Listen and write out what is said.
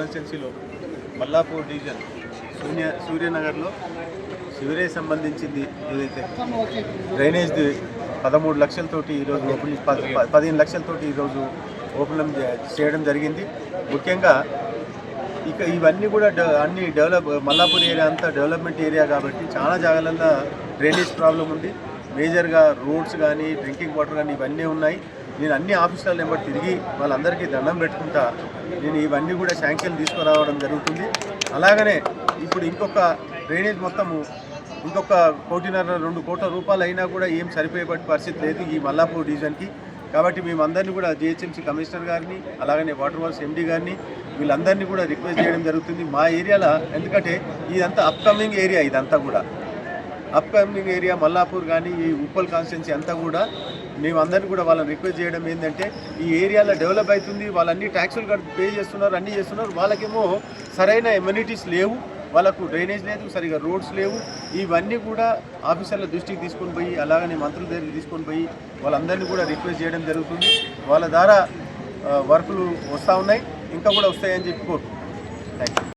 కాన్స్టిట్యున్సీలో Mallapur division సూర్యనగర్లో sewerage సంబంధించింది ఏదైతే డ్రైనేజ్ది 13 లక్షలతోటి ఈరోజు ఓపెన్ 15 లక్షలతోటి ఈరోజు ఓపెన్ చేయడం జరిగింది. ముఖ్యంగా ఇక ఇవన్నీ కూడా అన్ని మల్లాపూర్ ఏరియా అంతా డెవలప్మెంట్ ఏరియా కాబట్టి చాలా జాగాలలో డ్రైనేజ్ ప్రాబ్లం ఉంది. మేజర్గా రోడ్స్ కానీ డ్రింకింగ్ వాటర్ కానీ ఇవన్నీ ఉన్నాయి. నేను అన్ని ఆఫీసులలో నెంబర్ తిరిగి వాళ్ళందరికీ దండం పెట్టుకుంటా నేను ఇవన్నీ కూడా శాంక్షన్ తీసుకురావడం జరుగుతుంది. అలాగనే ఇప్పుడు ఇంకొక డ్రైనేజ్ మొత్తము ఇంకొక 1.5-2 కోట్ల రూపాయలు అయినా కూడా ఏం సరిపోయే పరిస్థితి లేదు ఈ మల్లాపూర్ డివిజన్కి. కాబట్టి మేమందరినీ కూడా జిహెచ్ఎంసీ కమిషనర్ గారిని అలాగనే వాటర్ వర్క్స్ ఎండీ గారిని వీళ్ళందరినీ కూడా రిక్వెస్ట్ చేయడం జరుగుతుంది. మా ఏరియాలో ఎందుకంటే ఇదంతా అప్కమింగ్ ఏరియా, ఇదంతా కూడా అప్కమింగ్ ఏరియా మల్లాపూర్ కానీ ఈ ఉప్పల్ కాన్స్టిట్యున్సీ అంతా కూడా మేమందరినీ కూడా వాళ్ళని రిక్వెస్ట్ చేయడం ఏంటంటే ఈ ఏరియాలో డెవలప్ అవుతుంది, వాళ్ళన్నీ ట్యాక్సులు పే చేస్తున్నారు, అన్నీ చేస్తున్నారు, వాళ్ళకేమో సరైన ఎమ్యూనిటీస్ లేవు, వాళ్ళకు డ్రైనేజ్ లేదు, సరిగా రోడ్స్ లేవు. ఇవన్నీ కూడా ఆఫీసర్ల దృష్టికి తీసుకొని పోయి అలాగనే మంత్రుల దగ్గరికి తీసుకొని పోయి వాళ్ళందరినీ కూడా రిక్వెస్ట్ చేయడం జరుగుతుంది. వాళ్ళ ద్వారా వర్కులు వస్తూ ఉన్నాయి, ఇంకా కూడా వస్తాయని చెప్పి కోరుకుంటున్నాను. Thank you.